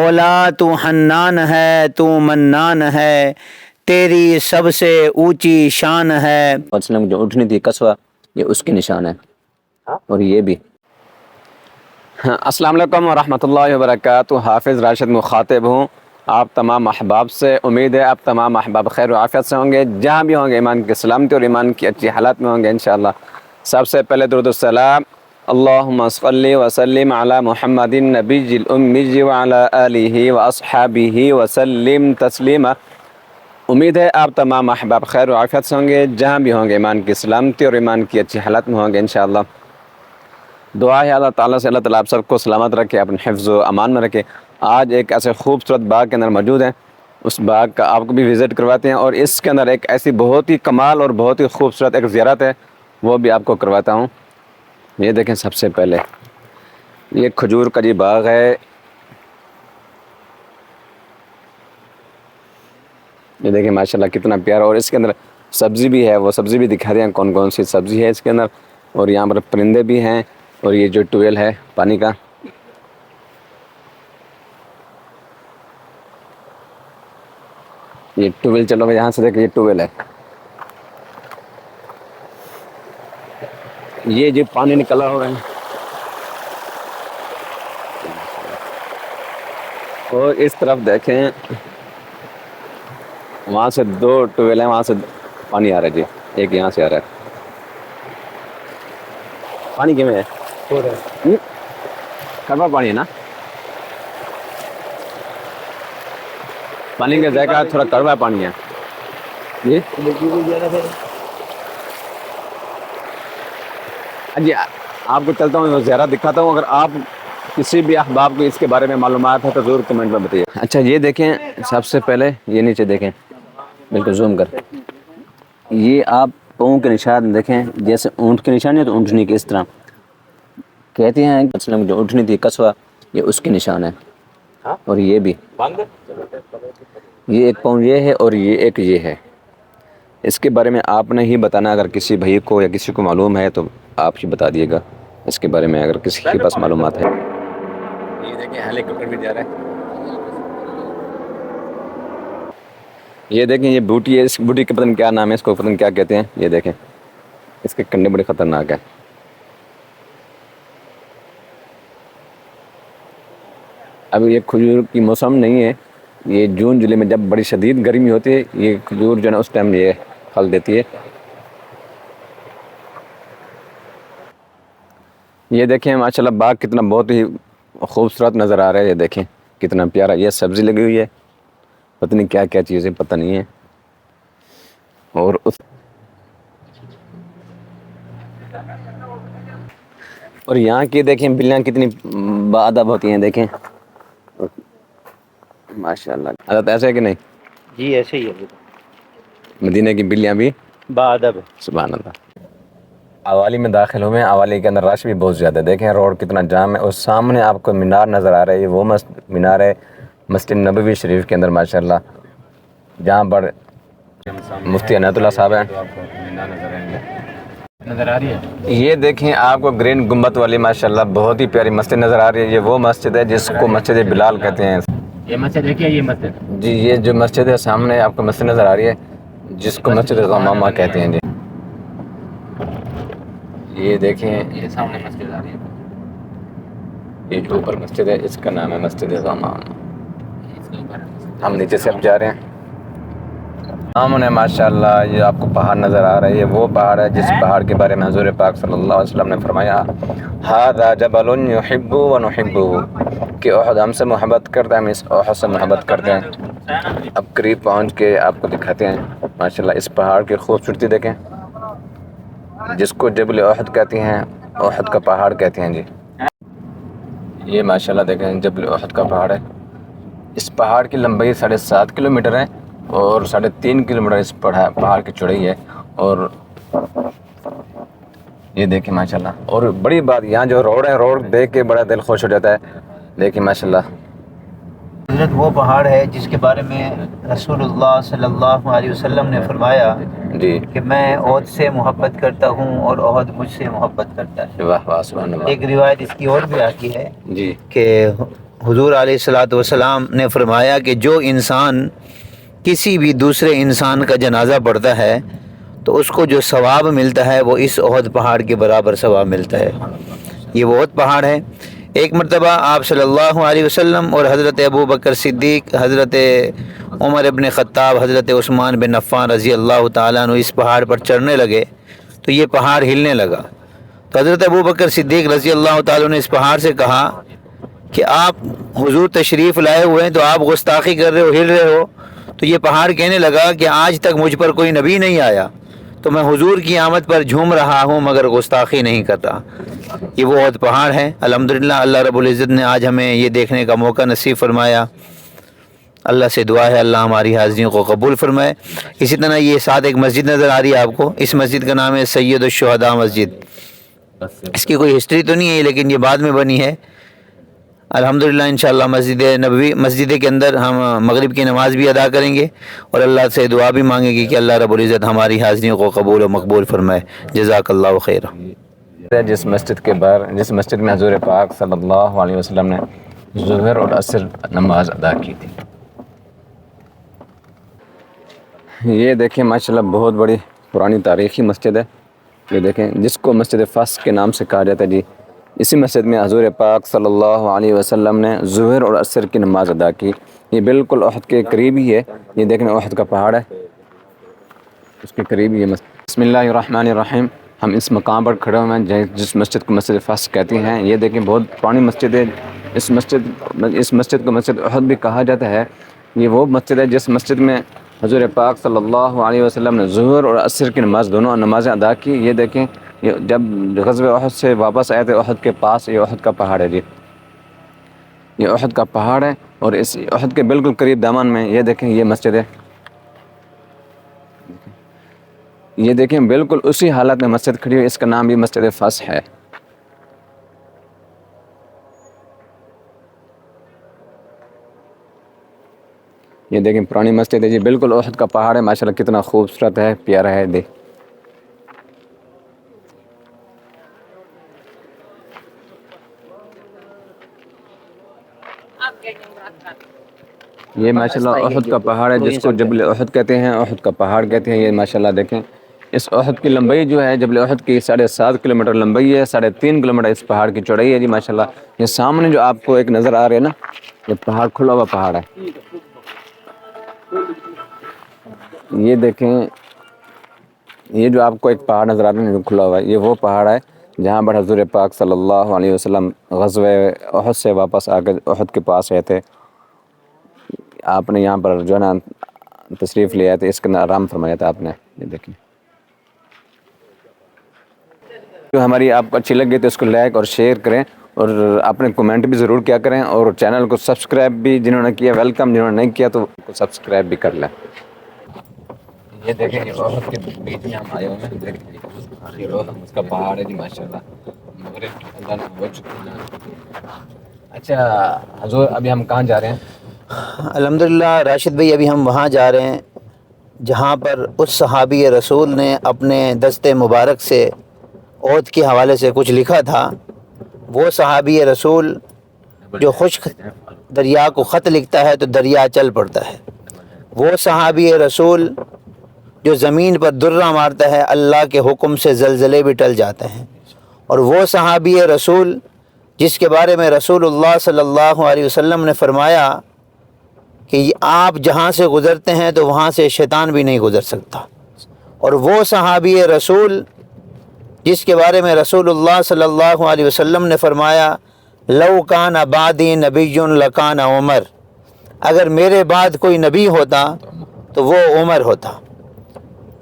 مولا تو حنان ہے، تو منان ہے، تیری سب سے اونچی شان ہے۔ وسلم جو اٹھنی تھی قصوہ، یہ اس کی نشان ہے، اور یہ بھی۔ السلام علیکم ورحمۃ اللہ وبرکاتہ۔ حافظ راشد مخاطب ہوں آپ تمام احباب سے۔ امید ہے آپ تمام احباب خیر و عافیت سے ہوں گے، جہاں بھی ہوں گے ایمان کی سلامتی اور ایمان کی اچھی حالات میں ہوں گے انشاءاللہ۔ سب سے پہلے درود السلام، اللہم صلی وسلم علی محمد النبی الامی وعلی آلہ واصحابہ وسلم تسلیما۔ امید ہے آپ تمام احباب خیر و عافیت سے ہوں گے، جہاں بھی ہوں گے ایمان کی سلامتی اور ایمان کی اچھی حالات میں ہوں گے انشاءاللہ۔ دعا ہے اللہ تعالیٰ سے، اللہ تعالیٰ آپ سب کو سلامت رکھے، اپنے حفظ و امان میں رکھے۔ آج ایک ایسے خوبصورت باغ کے اندر موجود ہیں، اس باغ کا آپ کو بھی وزٹ کرواتے ہیں، اور اس کے اندر ایک ایسی بہت ہی کمال اور بہت ہی خوبصورت ایک زیارت ہے، وہ بھی آپ کو کرواتا ہوں۔ یہ دیکھیں، سب سے پہلے یہ کھجور کا جی باغ ہے۔ یہ دیکھیں ماشاءاللہ کتنا پیارا، اور اس کے اندر سبزی بھی ہے، وہ سبزی بھی دکھا رہے ہیں کون کون سی سبزی ہے اس کے اندر، اور یہاں پر پرندے بھی ہیں، اور یہ جو ٹویل ہے پانی کا، یہ ٹویل، چلو میں یہاں سے دیکھیں، یہ ٹویل ہے، یہ جو پانی نکلا ہوا ہے، اور اس طرف دیکھیں وہاں سے دو ٹویل ہیں، وہاں سے پانی آ رہا ہے جی، ایک یہاں سے آ رہا ہے۔ پانی کیوں ہے؟ کڑوا پانی ہے نا، پانی کا ذائقہ تھوڑا کڑوا پانی ہے جی۔ جی آپ کو چلتا ہوں زیارت دکھاتا ہوں، اگر آپ کسی بھی احباب کو اس کے بارے میں معلومات ہے تو ضرور کمنٹ میں بتائیے۔ اچھا یہ دیکھیں، سب سے پہلے یہ نیچے دیکھیں، بالکل زوم کر، یہ آپ پاؤں کے نشان دیکھیں، جیسے اونٹ کے نشان ہے تو اونٹنی کے اس طرح کہتے ہیں، مثلا جو اونٹنی تھی قصوہ، یہ اس کی نشان ہے، اور یہ بھی، یہ ایک پاؤں یہ ہے، اور یہ ایک یہ ہے۔ اس کے بارے میں آپ نے ہی بتانا، اگر کسی بھائی کو یا کسی کو معلوم ہے تو آپ ہی بتا دیے گا اس کے بارے میں، اگر کسی کے پاس معلومات ہے۔ یہ دیکھیں ہیلی کاپٹر بھی جا رہا ہے، یہ دیکھیں یہ بوٹی ہے، اس بوٹی کا پتہ نہیں کیا نام ہے، اس کو پتہ نہیں کیا کہتے ہیں۔ یہ دیکھیں اس کے کنڈے بڑے خطرناک ہیں۔ ابھی یہ کھجور کی موسم نہیں ہے، یہ جون جولائی میں جب بڑی شدید گرمی ہوتی ہے، یہ کھجور جو ہے نا اس ٹائم یہ پھل دیتی ہے۔ یہ دیکھیں ماشاءاللہ باغ کتنا بہت ہی خوبصورت نظر آ رہا ہے، یہ دیکھیں کتنا پیارا، یہ سبزی لگی ہوئی ہے، پتہ نہیں کیا کیا چیزیں، پتہ نہیں ہے۔ اور یہاں کی دیکھیں بلیاں کتنی باادب ہوتی ہیں، دیکھیں ماشاءاللہ۔ حضرت ایسے ہے کہ نہیں؟ جی ایسے ہی ہے، مدینہ کی بلیاں بھی باادب ہے۔ سبحان اللہ۔ اوالی میں داخل ہوئے ہیں، اوالی کے اندر رش بھی بہت زیادہ ہے، دیکھیں روڈ کتنا جام ہے، اور سامنے آپ کو مینار نظر آ رہا ہے، یہ وہ مینار ہے مسجد نبوی شریف کے اندر ماشاءاللہ، جہاں پر مفتی عنایت اللہ صاحب ہیں۔ نظر آ رہی ہے، یہ دیکھیں آپ کو گرین گنبد والی ماشاءاللہ بہت ہی پیاری مسجد نظر آ رہی ہے، یہ وہ مسجد ہے جس کو مسجد بلال کہتے ہیں۔ یہ مسجد دیکھیے، یہ مسجد جی یہ جو مسجد ہے سامنے آپ کو مسجد نظر آ رہی ہے، جس کو مسجد غمامہ کہتے ہیں جی۔ یہ دیکھیں یہ سامنے مسجد آ رہی ہے، یہ جو اوپر مسجد ہے اس کا نام ہے مسجد غمامہ۔ ہم نیچے سے اب جا رہے ہیں، سامنے ماشاءاللہ یہ آپ کو پہاڑ نظر آ رہا ہے، یہ وہ پہاڑ ہے جس پہاڑ کے بارے میں حضور پاک صلی اللہ علیہ وسلم نے فرمایا، ھذا جبل یحب ونحبہ، کہ احد ہم سے محبت کرتا ہے، ہم اس احد سے محبت کرتے ہیں۔ اب قریب پہنچ کے آپ کو دکھاتے ہیں ماشاءاللہ اس پہاڑ کی خوبصورتی دیکھیں، جس کو جبل احد کہتے ہیں، احد کا پہاڑ کہتے ہیں جی۔ یہ ماشاءاللہ دیکھیں جبل احد کا پہاڑ ہے، اس پہاڑ کی لمبائی 7.5 کلومیٹر ہے، اور 3.5 کلومیٹر اس پہاڑ کی چوڑائی ہے، اور یہ دیکھیں ماشاءاللہ، اور بڑی بات یہاں جو روڈ ہے، روڈ دیکھ کے بڑا دل خوش ہو جاتا ہے، دیکھیں ماشاءاللہ۔ حضرت وہ پہاڑ ہے جس کے بارے میں رسول اللہ صلی اللہ علیہ وسلم نے فرمایا جی کہ میں عہد سے محبت کرتا ہوں اور عہد مجھ سے محبت کرتا ہے۔ واہ واہ سبحان اللہ۔ ایک روایت اس کی اور بھی آتی ہے جی کہ حضور علیہ الصلاۃ والسلام نے فرمایا کہ جو انسان کسی بھی دوسرے انسان کا جنازہ پڑھتا ہے تو اس کو جو ثواب ملتا ہے وہ اس احد پہاڑ کے برابر ثواب ملتا ہے۔ یہ وہ احد پہاڑ ہے۔ ایک مرتبہ آپ صلی اللہ علیہ وسلم اور حضرت ابو بکر صدیق، حضرت عمر ابن خطاب، حضرت عثمان بن عفان رضی اللہ تعالیٰ عنہ اس پہاڑ پر چڑھنے لگے تو یہ پہاڑ ہلنے لگا۔ تو حضرت ابو بکر صدیق رضی اللہ تعالیٰ نے اس پہاڑ سے کہا کہ آپ حضور تشریف لائے ہوئے ہیں تو آپ گستاخی کر رہے ہو، ہل رہے ہو۔ تو یہ پہاڑ کہنے لگا کہ آج تک مجھ پر کوئی نبی نہیں آیا تو میں حضور کی آمد پر جھوم رہا ہوں مگر گستاخی نہیں کرتا۔ یہ وہ احد پہاڑ ہے۔ الحمدللہ اللہ رب العزت نے آج ہمیں یہ دیکھنے کا موقع نصیب فرمایا۔ اللہ سے دعا ہے اللہ ہماری حاضریوں کو قبول فرمائے۔ اسی طرح یہ ساتھ ایک مسجد نظر آ رہی ہے آپ کو، اس مسجد کا نام ہے سید الشہداء مسجد۔ اس کی کوئی ہسٹری تو نہیں ہے لیکن یہ بعد میں بنی ہے۔ الحمدللہ انشاءاللہ مسجد نبوی، مسجد کے اندر ہم مغرب کی نماز بھی ادا کریں گے اور اللہ سے دعا بھی مانگیں گے کہ اللہ رب العزت ہماری حاضریوں کو قبول و مقبول فرمائے۔ جزاک اللہ خیر۔ جس مسجد کے باہر، جس مسجد میں حضور پاک صلی اللہ علیہ وسلم نے ظہر اور عصر نماز ادا کی تھی۔ یہ دیکھیں ماشاءاللہ بہت بڑی پرانی تاریخی مسجد ہے۔ یہ دیکھیں جس کو مسجد فاس کے نام سے کہا جاتا ہے جی، اسی مسجد میں حضور پاک صلی اللہ علیہ وسلم نے ظہر اور عصر کی نماز ادا کی۔ یہ بالکل احد کے قریب ہی ہے۔ یہ دیکھیں احد کا پہاڑ ہے، اس کے قریب یہ مسجد۔ بسم اللہ الرحمن الرحیم۔ ہم اس مقام پر کھڑے ہوئے ہیں جس مسجد کو مسجد فاس کہتی ہیں۔ یہ دیکھیں بہت پرانی مسجد ہے۔ اس مسجد کو مسجد احد بھی کہا جاتا ہے۔ یہ وہ مسجد ہے جس مسجد میں حضور پاک صلی اللہ علیہ وسلم نے ظہر اور عصر کی نماز، دونوں نمازیں ادا کی۔ یہ دیکھیں یہ جب غزوہ احد سے واپس آئے تھے احد کے پاس، یہ احد کا پہاڑ ہے جی، یہ احد کا پہاڑ ہے اور اس احد کے بالکل قریب دامن میں یہ دیکھیں یہ مسجد ہے۔ یہ دیکھیں بالکل اسی حالت میں مسجد کھڑی ہوئی، اس کا نام بھی مسجد فاس ہے۔ یہ دیکھیں پرانی مسجد ہے جی، بالکل احد کا پہاڑ ہے۔ ماشاءاللہ کتنا خوبصورت ہے، پیارا ہے۔ دیکھ یہ ماشاءاللہ احد کا پہاڑ ہے جس کو جبل احد کہتے ہیں، احد کا پہاڑ کہتے ہیں۔ یہ ماشاءاللہ دیکھیں اس احد کی لمبائی جو ہے، جبل احد کی 7.5 کلومیٹر لمبائی ہے، 3.5 کلومیٹر اس پہاڑ کی چوڑائی ہے جی ماشاءاللہ۔ یہ سامنے جو آپ کو ایک نظر آ رہا ہے نا، یہ پہاڑ کھلا ہوا پہاڑ ہے۔ یہ دیکھیں یہ جو آپ کو ایک پہاڑ نظر آ رہا ہے جو کھلا ہوا ہے، یہ وہ پہاڑ ہے جہاں پر حضور پاک صلی اللہ علیہ وسلم غزوہ احد سے واپس آ کر احد کے پاس رہے تھے۔ آپ نے یہاں پر جو ہے نا تشریف لے آئے تھے، اس کے اندر آرام فرمایا تھا آپ نے۔ یہ دیکھیں جو ہماری آپ کو اچھی لگی تو اس کو لائک اور شیئر کریں اور اپنے کومنٹ بھی ضرور کیا کریں، اور چینل کو سبسکرائب بھی جنہوں نے کیا ویلکم، جنہوں نے نہیں کیا تو سبسکرائب بھی کر لیں۔ یہ دیکھیں یہ احد کے بیچ میں ہم آئے ہوئے ہیں۔ دیکھیں یہ احد اس کا پہاڑ ہے جی ماشاءاللہ۔ مغرب کی اذان ہو چکی ہے۔ اچھا حضور ابھی ہم کہاں جا رہے ہیں؟ الحمدللہ راشد بھائی ابھی ہم وہاں جا رہے ہیں جہاں پر اس صحابی رسول نے اپنے دست مبارک سے احد کے حوالے سے کچھ لکھا تھا۔ وہ صحابی رسول جو خشک دریا کو خط لکھتا ہے تو دریا چل پڑتا ہے۔ وہ صحابی رسول جو زمین پر درہ مارتا ہے اللہ کے حکم سے زلزلے بھی ٹل جاتے ہیں۔ اور وہ صحابی رسول جس کے بارے میں رسول اللہ صلی اللہ علیہ وسلم نے فرمایا کہ آپ جہاں سے گزرتے ہیں تو وہاں سے شیطان بھی نہیں گزر سکتا۔ اور وہ صحابی رسول جس کے بارے میں رسول اللہ صلی اللہ علیہ وسلم نے فرمایا لو کان بعدی نبی لکان عمر، اگر میرے بعد کوئی نبی ہوتا تو وہ عمر ہوتا۔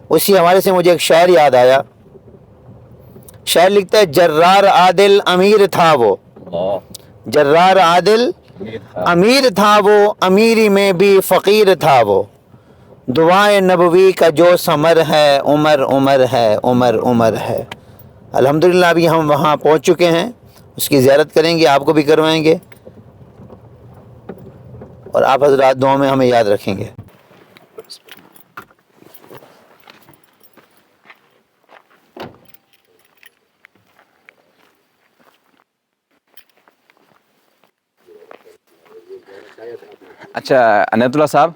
اسی حوالے سے مجھے ایک شاعر یاد آیا۔ شاعر لکھتا ہے جرار عادل امیر تھا وہ، جرار عادل امیر تھا وہ، امیری میں بھی فقیر تھا وہ، دعائے نبوی کا جو ثمر ہے عمر عمر ہے عمر عمر ہے۔ الحمدللہ ابھی ہم وہاں پہنچ چکے ہیں، اس کی زیارت کریں گے، آپ کو بھی کروائیں گے اور آپ حضرات دعاؤں میں ہمیں یاد رکھیں گے۔ اچھا عنایت اللہ صاحب،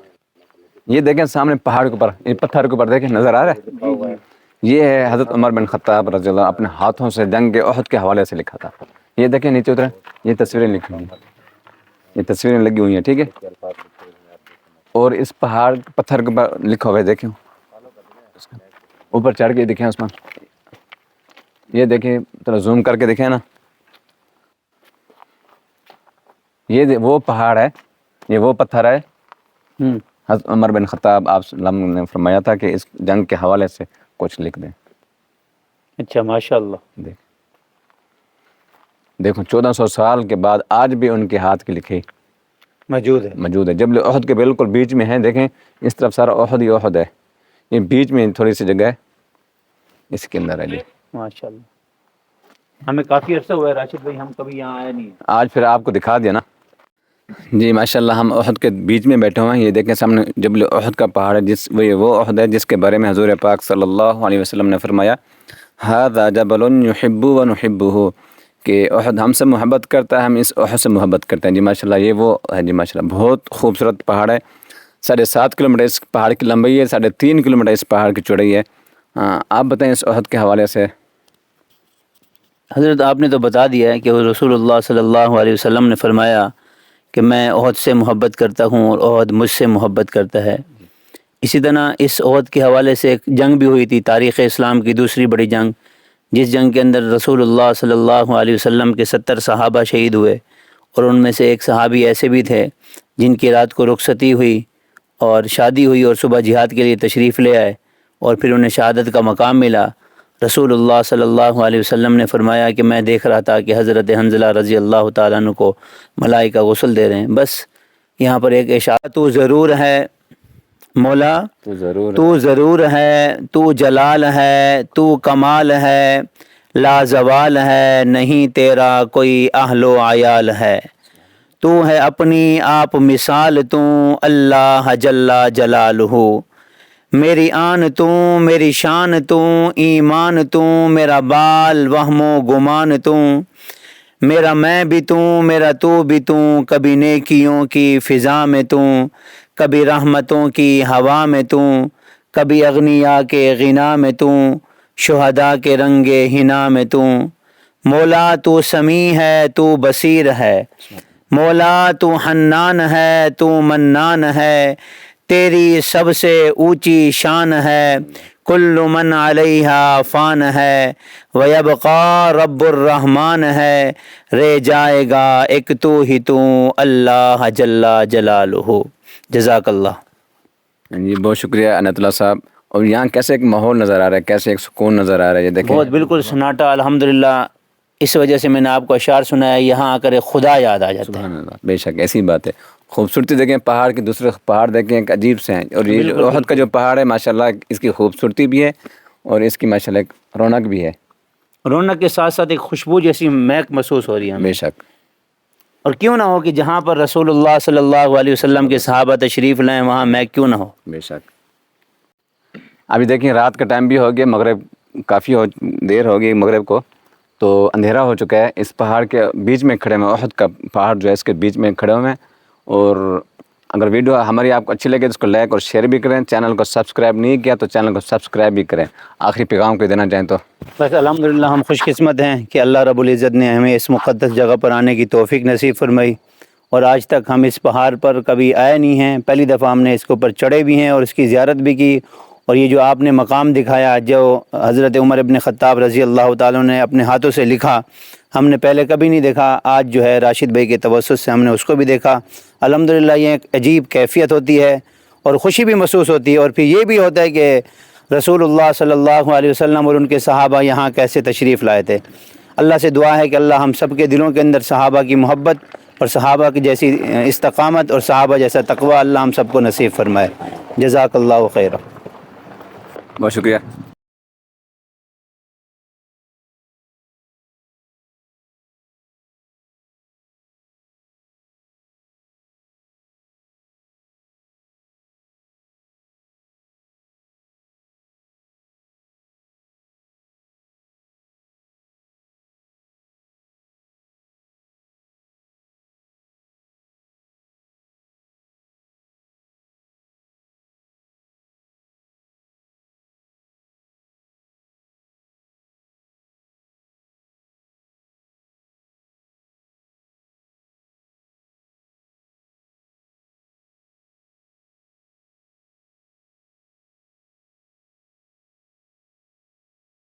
یہ دیکھیں سامنے پہاڑ کے اوپر، یہ پتھر کے اوپر دیکھیں نظر آ رہا ہے؟ یہ ہے حضرت عمر بن خطاب رضی اللہ اپنے ہاتھوں سے جنگ احد کے حوالے سے لکھا تھا. یہ دیکھیں نیچے اترے، یہ تصویریں لکھی ہوئی ہیں، یہ تصویریں لگی ہوئی ہیں، ٹھیک ہے. اور اس پہاڑ پتھر کے اوپر لکھا ہوا ہے، دیکھیں اوپر چڑھ کے دیکھیں عثمان، یہ دیکھیں تھوڑا زوم کر کے دیکھیں نا، یہ وہ پہاڑ ہے، یہ وہ پتھر ہے. حضرت عمر بن خطاب آپ صلی اللہ علیہ وسلم نے فرمایا تھا کہ اس جنگ کے حوالے سے کچھ لکھ دیں. اچھا ماشاء اللہ. دیکھو 1400 سال کے بعد آج بھی ان کے ہاتھ کی لکھی موجود ہے. جبل احد کے بالکل بیچ میں ہیں، دیکھیں اس طرف سارا احد ہی احد ہے، یہ بیچ میں تھوڑی سی جگہ ہے اس کے اندر ہے جی. ماشاء اللہ، ہمیں کافی عرصہ ہوا ہے راشد بھائی، ہم کبھی یہاں آئے نہیں. آج پھر آپ کو دکھا دیا نا جی. ماشاءاللہ ہم احد کے بیچ میں بیٹھے ہوئے ہیں. یہ دیکھیں سامنے جبل احد کا پہاڑ ہے، وہ احد ہے جس کے بارے میں حضور پاک صلی اللہ علیہ وسلم نے فرمایا ھذا جبل یحب ونحبہ، کہ احد ہم سے محبت کرتا ہے، ہم اس احد سے محبت کرتے ہیں. جی ماشاءاللہ یہ وہ ہے جی. ماشاءاللہ بہت خوبصورت پہاڑ ہے. 7.5 کلومیٹر اس پہاڑ کی لمبائی ہے، 3.5 کلومیٹر اس پہاڑ کی چوڑائی ہے. آپ بتائیں اس احد کے حوالے سے. حضرت آپ نے تو بتا دیا ہے کہ رسول اللہ صلی اللہ علیہ وسلم نے فرمایا کہ میں احد سے محبت کرتا ہوں اور احد مجھ سے محبت کرتا ہے. اسی طرح اس احد کے حوالے سے ایک جنگ بھی ہوئی تھی، تاریخ اسلام کی دوسری بڑی جنگ، جس جنگ کے اندر رسول اللہ صلی اللہ علیہ وسلم کے 70 صحابہ شہید ہوئے، اور ان میں سے ایک صحابی ایسے بھی تھے جن کی رات کو رخصتی ہوئی اور شادی ہوئی اور صبح جہاد کے لیے تشریف لے آئے اور پھر انہیں شہادت کا مقام ملا. رسول اللہ صلی اللہ علیہ وسلم نے فرمایا کہ میں دیکھ رہا تھا کہ حضرت حنظلہ رضی اللہ تعالیٰ عنہ کو ملائکہ غسل دے رہے ہیں. بس یہاں پر ایک اشارہ، تو ضرور ہے مولا، تو ضرور ہے، تو جلال ہے، تو کمال ہے، لا زوال ہے، نہیں تیرا کوئی اہل و عیال ہے. تو ہے اپنی آپ مثال، تو اللہ جل جلالہ. میری آن تو، میری شان تو، ایمان تو، میرا بال وہم و گمان تو، میرا میں بھی تو، میرا تو بھی تو، کبھی نیکیوں کی فضا میں تو، کبھی رحمتوں کی ہوا میں تو، کبھی اغنیا کے غنا میں تو، شہداء کے رنگ حنا میں تو. مولا تو سمیع ہے، تو بصیر ہے، مولا تو حنان ہے، تو منان ہے، تیری سب سے اونچی شان ہے. کل من علیہا فان ہے، ویبقا رب الرحمن ہے. رہ جائے گا ایک تو ہی تو، اللہ جل جلالہ. جزاک اللہ. جی بہت شکریہ عنایت اللہ صاحب. اور یہاں کیسے ایک ماحول نظر آ رہا ہے، کیسے ایک سکون نظر آ رہا ہے. یہ دیکھیں بہت بالکل سناٹا الحمدللہ. اس وجہ سے میں نے آپ کو اشعار سنایا، یہاں آ کر ایک خدا یاد آ جاتا ہے. سبحان اللہ، بے شک ایسی بات ہے. خوبصورتی دیکھیں، پہاڑ کے دوسرے پہاڑ دیکھیں ایک عجیب سے ہیں، اور یہ جو احد کا جو پہاڑ ہے ماشاءاللہ اس کی خوبصورتی بھی ہے اور اس کی ماشاءاللہ ایک رونق بھی ہے. رونق کے ساتھ ساتھ ایک خوشبو جیسی مہک محسوس ہو رہی ہے ہمیں. بے شک. اور کیوں نہ ہو کہ جہاں پر رسول اللہ صلی اللہ علیہ وسلم کے صحابہ تشریف لائیں وہاں مہک کیوں نہ ہو. بے شک. ابھی دیکھیں رات کا ٹائم بھی ہو گیا، مغرب کافی دیر ہو گئی مغرب کو، تو اندھیرا ہو چکا ہے. اس پہاڑ کے بیچ میں کھڑے ہیں، احد کا پہاڑ جو ہے اس کے بیچ میں کھڑے ہوئے ہیں. اور اگر ویڈیو ہماری آپ کو اچھی لگے تو اس کو لائک اور شیئر بھی کریں. چینل کو سبسکرائب نہیں کیا تو چینل کو سبسکرائب بھی کریں. آخری پیغام کو دینا چاہیں تو. بس الحمدللہ ہم خوش قسمت ہیں کہ اللہ رب العزت نے ہمیں اس مقدس جگہ پر آنے کی توفیق نصیب فرمائی، اور آج تک ہم اس پہاڑ پر کبھی آئے نہیں ہیں. پہلی دفعہ ہم نے اس کے اوپر چڑھے بھی ہیں اور اس کی زیارت بھی کی. اور یہ جو آپ نے مقام دکھایا جو حضرت عمر ابن خطاب رضی اللہ تعالیٰ نے اپنے ہاتھوں سے لکھا، ہم نے پہلے کبھی نہیں دیکھا. آج جو ہے راشد بھائی کے توسط سے ہم نے اس کو بھی دیکھا. الحمدللہ یہ ایک عجیب کیفیت ہوتی ہے اور خوشی بھی محسوس ہوتی ہے. اور پھر یہ بھی ہوتا ہے کہ رسول اللہ صلی اللہ علیہ وسلم اور ان کے صحابہ یہاں کیسے تشریف لائے تھے. اللہ سے دعا ہے کہ اللہ ہم سب کے دلوں کے اندر صحابہ کی محبت اور صحابہ کی جیسی استقامت اور صحابہ جیسا تقوی اللہ ہم سب کو نصیب فرمائے. جزاک اللہ خیر. بہت شکریہ.